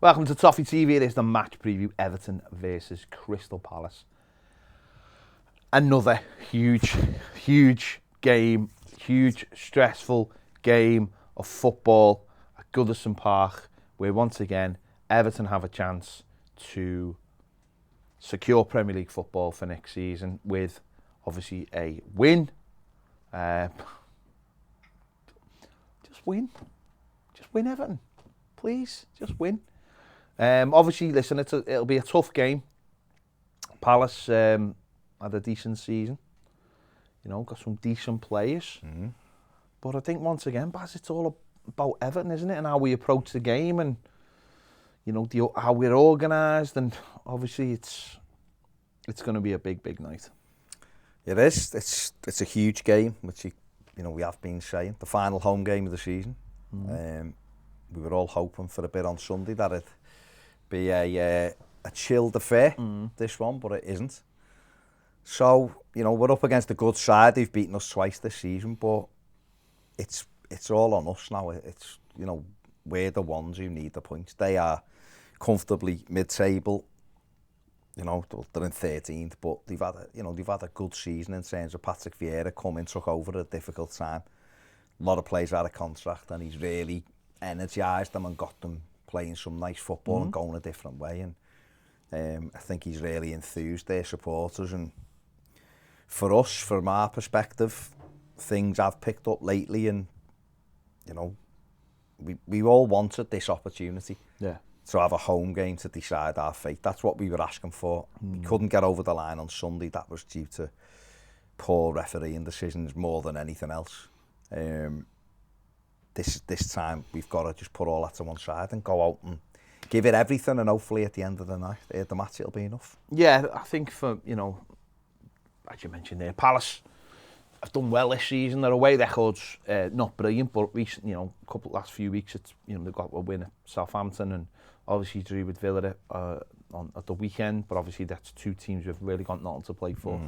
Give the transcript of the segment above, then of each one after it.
Welcome to Toffee TV. It is the match preview, Everton versus Crystal Palace. Another huge game, huge stressful game of football at Goodison Park, where once again Everton have a chance to secure Premier League football for next season with obviously a win. Just win Everton, please, just win. Obviously, listen, it'll be a tough game. Palace had a decent season, got some decent players. But I think once again, Baz, it's all about Everton, isn't it? And how we approach the game, and how we're organised, and obviously it's going to be a big night. It is. It's a huge game, which we have been saying. The final home game of the season. We were all hoping for a bit on Sunday that it'd be a chilled affair, this one, but it isn't. So, we're up against a good side. They've beaten us twice this season, but it's all on us now. It's, we're the ones who need the points. They are comfortably mid-table. They're in 13th, but they've had a good season in terms of Patrick Vieira coming, took over at a difficult time. A lot of players out of contract, and he's really energised them and got them playing some nice football and going a different way. And I think he's really enthused their supporters. And for us, from our perspective, things have picked up lately, and we all wanted this opportunity. Yeah. To have a home game to decide our fate. That's what we were asking for. We couldn't get over the line on Sunday. That was due to poor refereeing decisions more than anything else. This time we've got to just put all that to one side and go out and give it everything, and hopefully at the end of the night, the match, it'll be enough. Yeah, I think for, as you mentioned there, Palace have done well this season. Their away record's not brilliant, but recent, last few weeks, it's they've got a win at Southampton, and obviously drew with Villa at the weekend. But obviously that's two teams who've really got nothing to play for.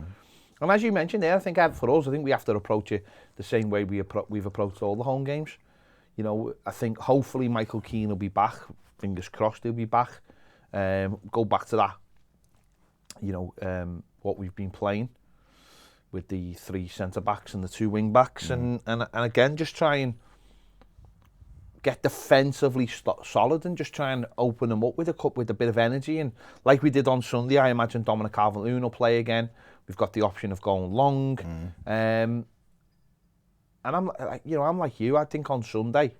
And as you mentioned there, I think for us, I think we have to approach it the same way we've approached all the home games. I think hopefully Michael Keane will be back. Fingers crossed he'll be back. Go back to that, what we've been playing with the 3 centre-backs and the 2 wing-backs. And again, just try and get defensively solid and just try and open them up with a bit of energy. And like we did on Sunday, I imagine Dominic Calvert-Lewin will play again. We've got the option of going long. And I'm like you. I think on Sunday,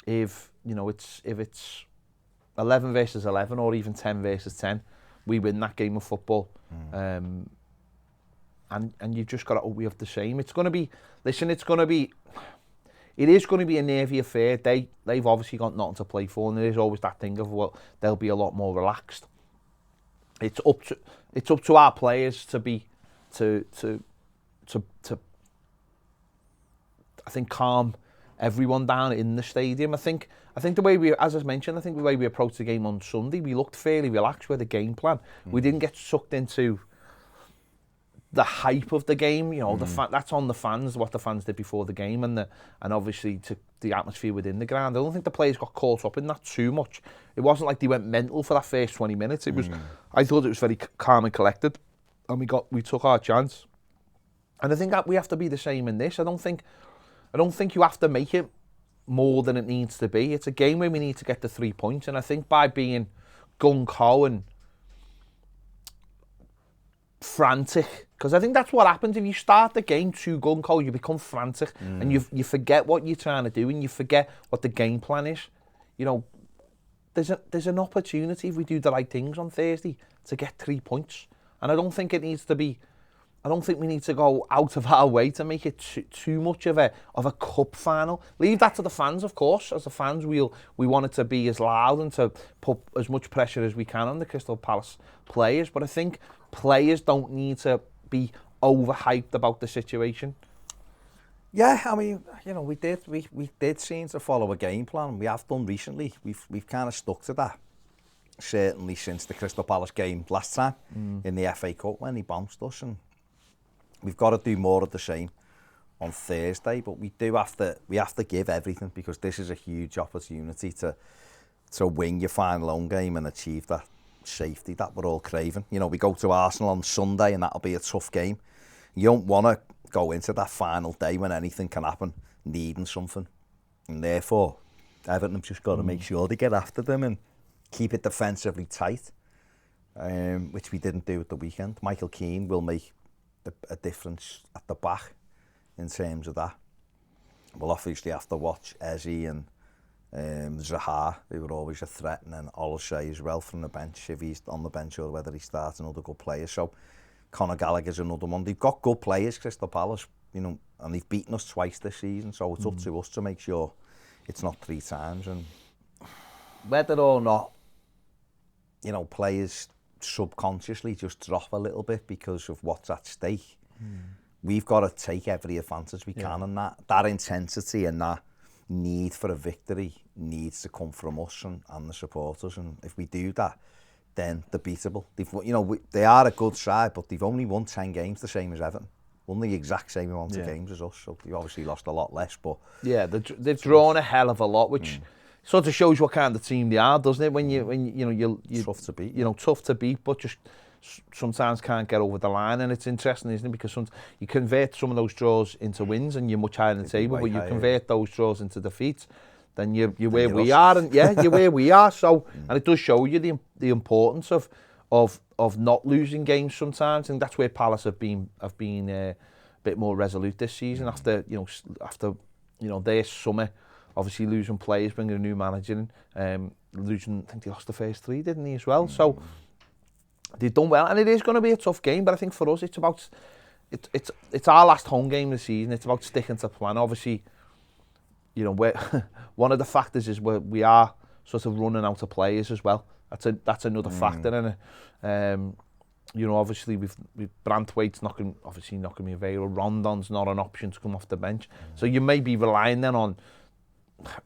if it's 11 versus 11 or even 10 versus 10, we win that game of football. And you've just got to hope we have the same. It is going to be a nervy affair. They've obviously got nothing to play for, and there is always that thing of, well, they'll be a lot more relaxed. It's up to our players to I think calm everyone down in the stadium. I think the way as I mentioned, the way we approached the game on Sunday, we looked fairly relaxed with the game plan. We didn't get sucked into the hype of the game, that's on the fans, what the fans did before the game, and obviously to the atmosphere within the ground. I don't think the players got caught up in that too much. It wasn't like they went mental for that first 20 minutes. It was, I thought it was very calm and collected, and we took our chance. And I think that we have to be the same in this. I don't think you have to make it more than it needs to be. It's a game where we need to get the 3 points, and I think by being gung-ho and frantic, because I think that's what happens if you start the game too gung-ho. You become frantic, and you forget what you're trying to do, and you forget what the game plan is. There's an opportunity if we do the right things on Thursday to get 3 points, and I don't think we need to go out of our way to make it too much of a cup final. Leave that to the fans, of course. As the fans, we want it to be as loud and to put as much pressure as we can on the Crystal Palace players. But I think players don't need to be overhyped about the situation. Yeah, I mean, we did seem to follow a game plan. We have done recently. We've kind of stuck to that. Certainly since the Crystal Palace game last time in the FA Cup when he bounced us, and we've got to do more of the same on Thursday. But we have to give everything, because this is a huge opportunity to to win your final home game and achieve that safety that we're all craving. You know, we go to Arsenal on Sunday and that'll be a tough game. You don't want to go into that final day when anything can happen needing something. And therefore, Everton have just got to make sure they get after them and keep it defensively tight, which we didn't do at the weekend. Michael Keane will make a difference at the back in terms of that. We'll obviously have to watch Eze and Zaha, who were always a threat, and then Olshay as well from the bench, if he's on the bench or whether he starts, another good player. So Conor Gallagher's another one. They've got good players, Crystal Palace, you know, and they've beaten us twice this season, so it's up to us to make sure it's not 3 times. And whether or not, you know, players subconsciously just drop a little bit because of what's at stake, we've got to take every advantage we can, and that intensity and that need for a victory needs to come from us and the supporters. And if we do that, then they're beatable. They are a good side, but they've only won 10 games, the same as Everton. Won the exact same amount of games as us, so they've obviously lost a lot less. But yeah, they've drawn a hell of a lot, which sort of shows what kind of team they are, doesn't it? When you tough to beat. You know, tough to beat, but just sometimes can't get over the line. And it's interesting, isn't it? Because you convert some of those draws into wins, and you're much higher in the table. But you convert those draws into defeats, then you're where we are, and you're where we are. So, and it does show you the importance of not losing games sometimes, and that's where Palace have been a bit more resolute this season after their summer, obviously losing players, bringing a new manager in, losing. I think they lost the first 3, didn't they, as well? So they've done well, and it is going to be a tough game. But I think for us, it's about it's our last home game of the season. It's about sticking to plan. Obviously, you know, one of the factors is we are sort of running out of players as well. That's another factor, and you know, obviously we've Brantwaite's not going to be available. Rondon's not an option to come off the bench, so you may be relying then on.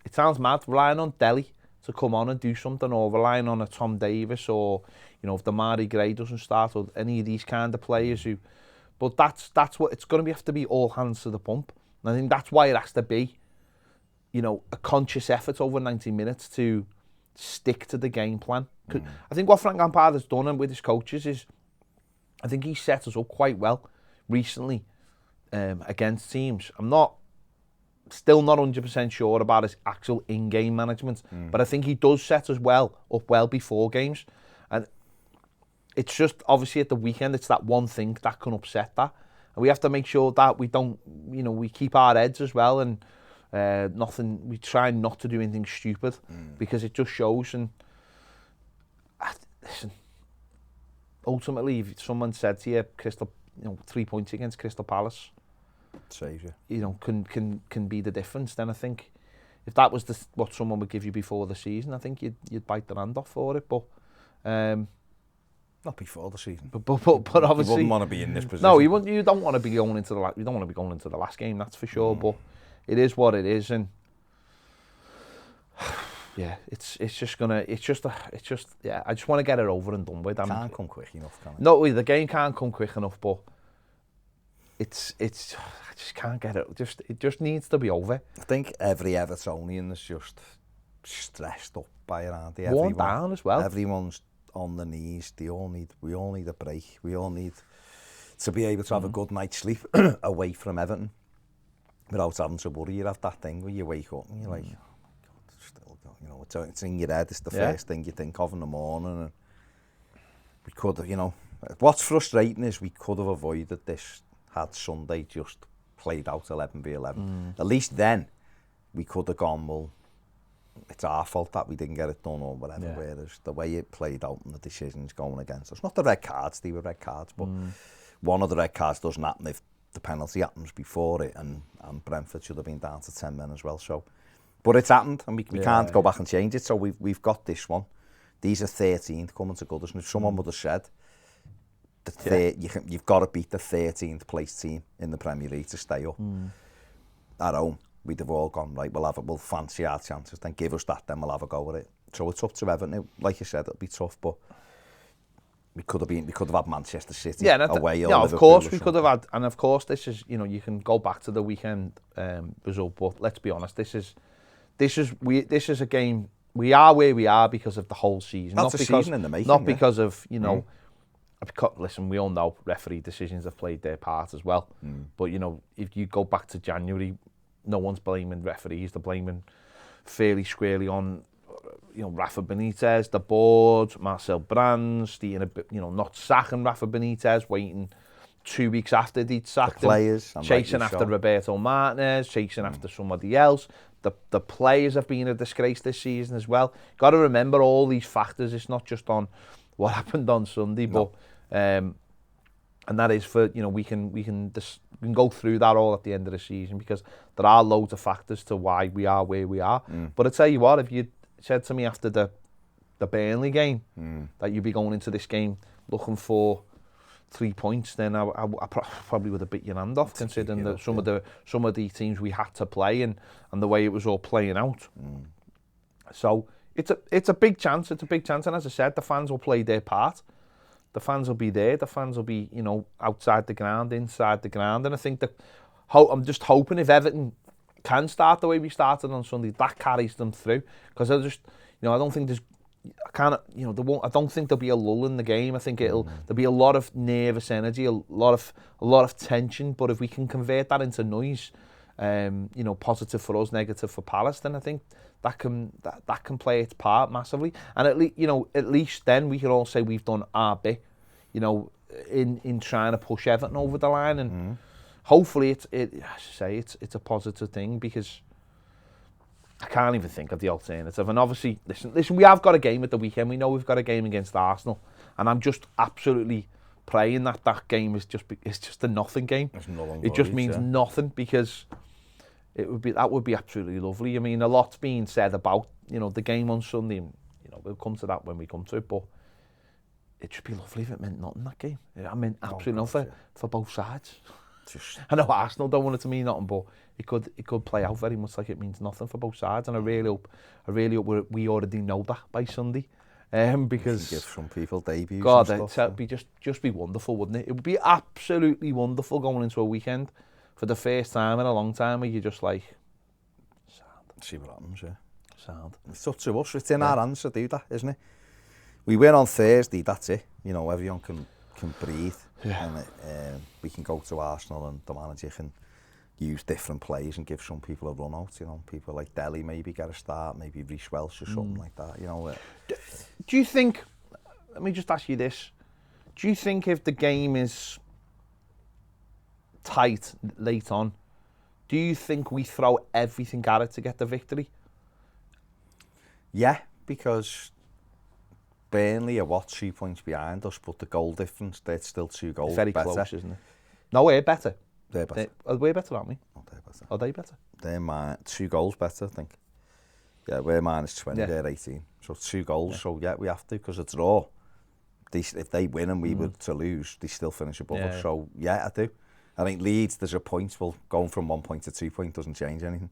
It sounds mad, relying on Delhi to come on and do something, or relying on a Tom Davis, or you know, if Damari Gray doesn't start, or any of these kind of players who. But that's what it's going to have to be, all hands to the pump, and I think that's why it has to be, you know, a conscious effort over 90 minutes to stick to the game plan. I think what Frank Lampard has done and with his coaches is, I think he set us up quite well recently against teams. I'm still not 100% sure about his actual in-game management, but I think he does set us up well before games. And it's just, obviously at the weekend, it's that one thing that can upset that. And we have to make sure that we don't, you know, we keep our heads as well, and we try not to do anything stupid, because it just shows. And listen, ultimately, if someone said to you, 3 points against Crystal Palace saves you. You know, can be the difference. Then I think if that was what someone would give you before the season, I think you'd bite their hand off for it. But not before the season. But obviously, you wouldn't want to be in this position. No, you don't want to be going into the last game. That's for sure. But it is what it is, and yeah, it's just yeah. I just want to get it over and done with. It can't come quick enough, can it? No, the game can't come quick enough, but I just can't get it. It just needs to be over. I think every Evertonian is just stressed up by it, aren't they? Worn down as well. Everyone's on the knees. We all need a break. We all need to be able to have a good night's sleep away from Everton, without having to worry. You have that thing where you wake up and you're like, oh God, still got, you know, it's in your head. It's the first thing you think of in the morning. And we could have, you know, what's frustrating is we could have avoided this had Sunday just played out 11v11. At least then we could have gone, well, it's our fault that we didn't get it done or whatever. Whereas the way it played out and the decisions going against us, not the red cards, they were red cards, but one of the red cards doesn't happen if the penalty happens before it, and Brentford should have been down to 10 men as well. So, but it's happened, and we can't go back and change it. So we've got this one. These are 13th coming to Goodison. If someone would have said you've got to beat the 13th place team in the Premier League to stay up at home, we'd have all gone, right, we'll fancy our chances, then give us that, then we'll have a go at it. So it's up to Everton. Like you said, it'll be tough, but we could have had Manchester City away. Yeah, of course we could have had, and of course this is, you know, you can go back to the weekend result, but let's be honest, this is a game we are where we are because of the whole season. That's not a because, season in the making, not because of, you know, listen, we all know referee decisions have played their part as well. But, you know, if you go back to January, no one's blaming referees. They're blaming fairly squarely on, you know, Rafa Benitez, the board, Marcel Brands, you know, not sacking Rafa Benitez, waiting 2 weeks after they'd sacked the players, him, chasing after Roberto Martinez, chasing after somebody else. The players have been a disgrace this season as well. Got to remember all these factors. It's not just on what happened on Sunday, but and that is for, you know, we can go through that all at the end of the season, because there are loads of factors to why we are where we are. But I tell you what, if you said to me after the Burnley game that you'd be going into this game looking for 3 points, then I probably would have bit your hand off, considering that some of the teams we had to play and the way it was all playing out. So it's a big chance. It's a big chance, and as I said, the fans will play their part. The fans will be there. The fans will be, you know, outside the ground, inside the ground, and I think that I'm just hoping if Everton can start the way we started on Sunday, that carries them through. Because I just, you know, I don't think there's. I don't think there'll be a lull in the game. I think there'll be a lot of nervous energy, a lot of tension. But if we can convert that into noise, you know, positive for us, negative for Palace, then I think that can play its part massively. And at least then we can all say we've done our bit, you know, in trying to push Everton over the line. And hopefully it's a positive thing, because I can't even think of the alternative. And obviously, listen, we have got a game at the weekend. We know we've got a game against Arsenal, and I'm just absolutely praying that game is just a nothing game. It just means nothing, because that would be absolutely lovely. I mean, a lot's been said about, you know, the game on Sunday. And, you know, we'll come to that when we come to it, but it should be lovely if it meant nothing, that game. I mean, absolutely nothing for both sides. I know Arsenal don't want it to mean nothing, but it could play out very much like it means nothing for both sides, and I really hope we already know that by Sunday, because give some people debuts. God, it'd be just be wonderful, wouldn't it? It would be absolutely wonderful going into a weekend for the first time in a long time where you're just like, sound. See what happens, yeah. Sound. It's up to us. It's in our hands to do that, isn't it? We win on Thursday. That's it. You know, everyone can breathe. Yeah. And we can go to Arsenal, and the manager can use different plays and give some people a run out. You know, people like Dele maybe get a start, maybe Reece Welsh or something like that. You know. Do you think? Let me just ask you this: do you think if the game is tight late on, do you think we throw everything at it to get the victory? Yeah, because Burnley are 2 points behind us, but the goal difference, they're still 2 goals very better. Close, isn't it? No, we're better. They're better. We're better, aren't we? Oh, they're better. Are they better? They're 2 goals better, I think. Yeah, we're -20, they're 18. So 2 goals, so yeah, we have to, because it's draw. If they win and we were to lose, they still finish above us. So yeah, I do. I think Leeds, there's a point, well, going from 1 point to 2 points doesn't change anything,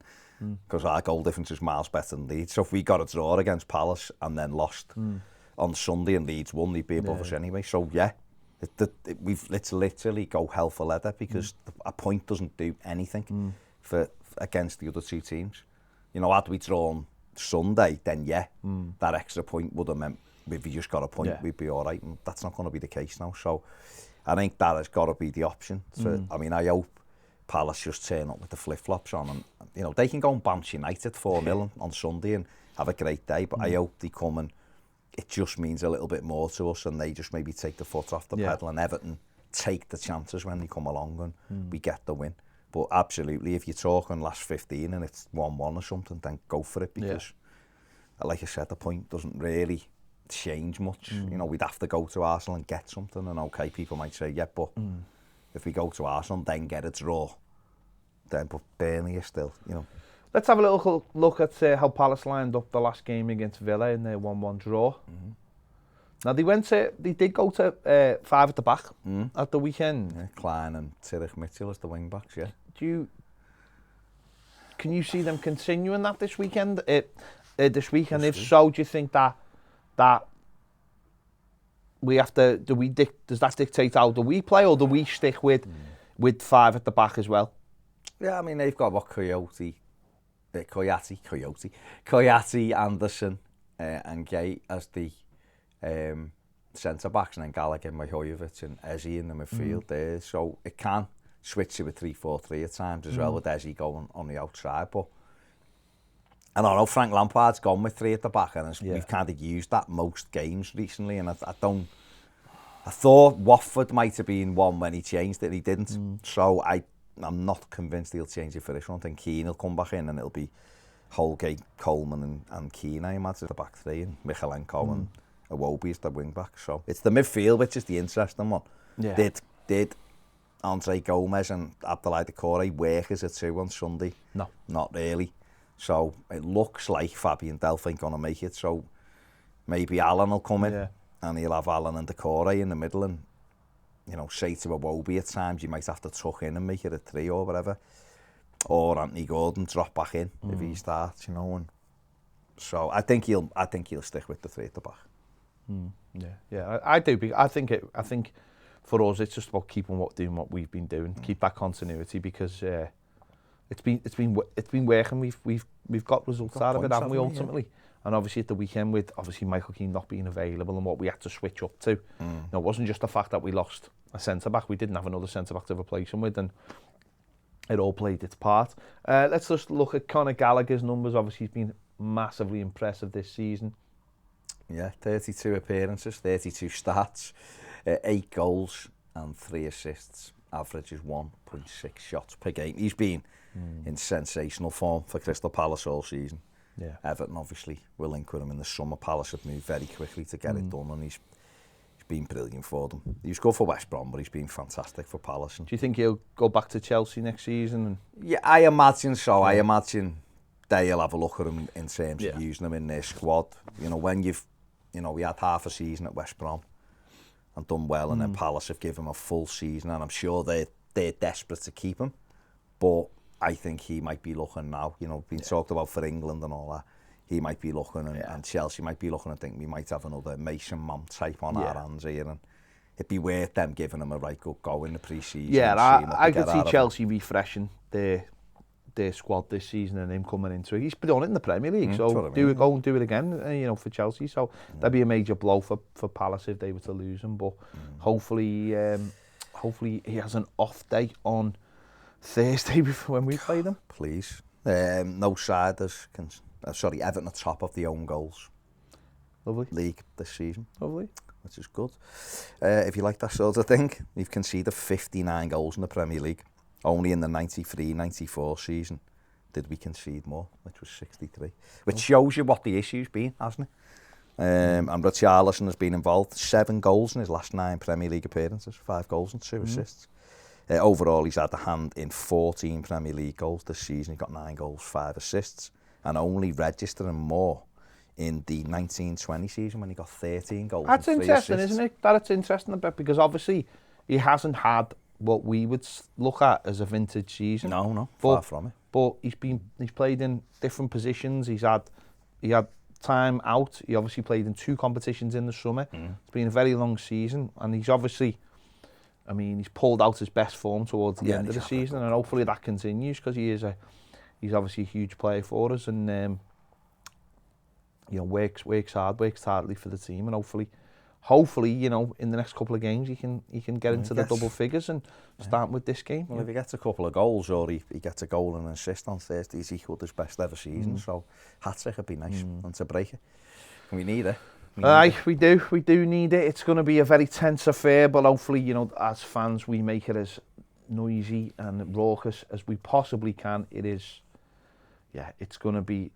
because our goal difference is miles better than Leeds. So if we got a draw against Palace and then lost on Sunday and Leeds won, they'd be above us anyway. So yeah, it's literally go hell for leather, because a point doesn't do anything for against the other 2 teams. You know, had we drawn Sunday, then that extra point would have meant if we just got a point, we'd be all right. And that's not going to be the case now. So I think that has got to be the option. I mean, I hope Palace just turn up with the flip-flops on, and you know, they can go and bounce United 4-0 on Sunday and have a great day, but I hope they come and it just means a little bit more to us, and they just maybe take the foot off the pedal, and Everton take the chances when they come along and we get the win. But absolutely, if you're talking last 15 and it's 1-1 or something, then go for it, because like I said, the point doesn't really change much. You know, we'd have to go to Arsenal and get something, and okay, people might say, yeah, but if we go to Arsenal and then get a draw, then but Burnley is still, you know. Let's have a little look at how Palace lined up the last game against Villa in their 1-1 draw. Now they did go to 5 at the back at the weekend. Yeah, Klein and Tyrrell Mitchell as the wing backs. Yeah. Can you see them continuing that this weekend? This week, and if so, do you think that we have to? Does that dictate how do we play, or do we stick with 5 at the back as well? Yeah, I mean, they've got Coyote, Anderson, and Gay as the centre-backs, and then Gallagher, Mahojevic and Eze in the midfield there. So it can switch to a 3-4-3 at times as well, with Eze going on the outside. But I don't know, Frank Lampard's gone with 3 at the back, and we've kind of used that most games recently, and I thought Watford might have been one when he changed it, he didn't. So I'm not convinced he'll change it for this one. I think Keane will come back in, and it'll be Holgate, Coleman and Keane, I imagine, the back 3, and Michalenko and Iwobi as the wing back. So it's the midfield which is the interesting one. Yeah. Did Andre Gomez and Abdoulaye Doucouré work as a 2 on Sunday? No. Not really. So it looks like Fabian Delph ain't going to make it. So maybe Alan will come in, and he'll have Alan and Doucouré in the middle, and say to Iwobi at times you might have to tuck in and make it a 3 or whatever. Or Anthony Gordon drop back in if he starts, And so I think he'll stick with the 3 at the back. Yeah, I do. I think for us it's just about doing what we've been doing, keep that continuity, because it's been working. We've got results out of it, haven't we? Ultimately, and obviously at the weekend, with obviously Michael Keane not being available and what we had to switch up to, it wasn't just the fact that we lost a centre back. We didn't have another centre back to replace him with, and it all played its part. Let's just look at Conor Gallagher's numbers. Obviously, he's been massively impressive this season. Yeah, 32 appearances, 32 starts, 8 goals and 3 assists. Average is 1.6 shots per game. He's been in sensational form for Crystal Palace all season. Yeah. Everton obviously will link with him in the summer. Palace have moved very quickly to get it done, and he's been brilliant for them. He was good for West Brom, but he's been fantastic for Palace. Do you think he'll go back to Chelsea next season? Yeah, I imagine so. Yeah. I imagine they'll have a look at him in terms of using him in their squad. When we had half a season at West Brom and done well, and then Palace have given him a full season, and I'm sure they're desperate to keep him. But I think he might be looking now, being talked about for England and all that. He might be looking, and Chelsea might be looking. I think we might have another Mason Mount type on our hands here, and it'd be worth them giving him a right good go in the pre-season. Yeah, I could see Chelsea refreshing their squad this season and him coming into it. He's done it in the Premier League, so go and do it again, for Chelsea. So that'd be a major blow for Palace if they were to lose him. But hopefully he has an off day on Thursday before when we play them. Please. No siders can. Everton are top of the own goals. Lovely. League this season. Lovely. Which is good. If you like that sort of thing, you've conceded 59 goals in the Premier League. Only in the 93-94 season did we concede more, which was 63. Which shows you what the issue's been, hasn't it? And Richarlison has been involved. 7 goals in his last 9 Premier League appearances. 5 goals and 2 assists. Overall, he's had a hand in 14 Premier League goals this season. He got 9 goals, 5 assists. And only registering more in the 19-20 season when he got 13 goals. That's and 3 interesting, assists. isn't it? That's interesting a bit, because obviously he hasn't had what we would look at as a vintage season. No, far from it. But he's played in different positions. He had time out. He obviously played in 2 competitions in the summer. It's been a very long season, and he's obviously, he's pulled out his best form towards the end of the season, and hopefully that continues, because he's obviously a huge player for us, and works hardly for the team, and hopefully, in the next couple of games he can get into the double figures and start with this game. Well, if he gets a couple of goals, or he gets a goal and an assist on Thursday, he's equalled his best ever season. So hat-trick would be nice, and to break it. We need it. We do need it. It's going to be a very tense affair, but hopefully, as fans, we make it as noisy and raucous as we possibly can. It's going to be.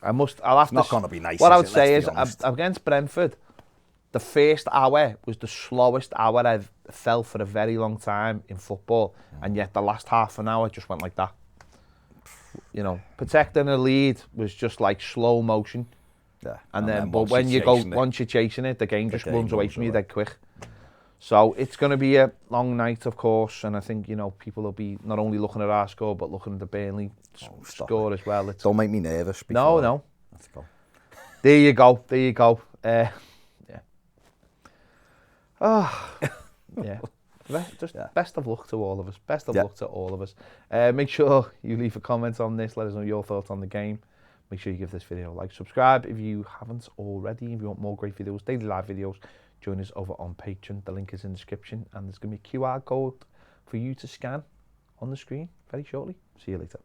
I'll have to. Not going to be nice. What I would say is, against Brentford, the first hour was the slowest hour I've felt for a very long time in football, and yet the last half an hour just went like that. Protecting a lead was just like slow motion. Yeah. And then but once you're chasing it, the game just runs away from you dead quick. So it's going to be a long night, of course, and I think people will be not only looking at our score but looking at the Burnley score as well. Don't make me nervous. No. Let's go. There you go. Yeah. Yeah. Best of luck to all of us. Luck to all of us. Make sure you leave a comment on this. Let us know your thoughts on the game. make sure you give this video a like. Subscribe if you haven't already. If you want more great videos, daily live videos, join us over on Patreon. The link is in the description, and there's going to be a QR code for you to scan on the screen very shortly. See you later.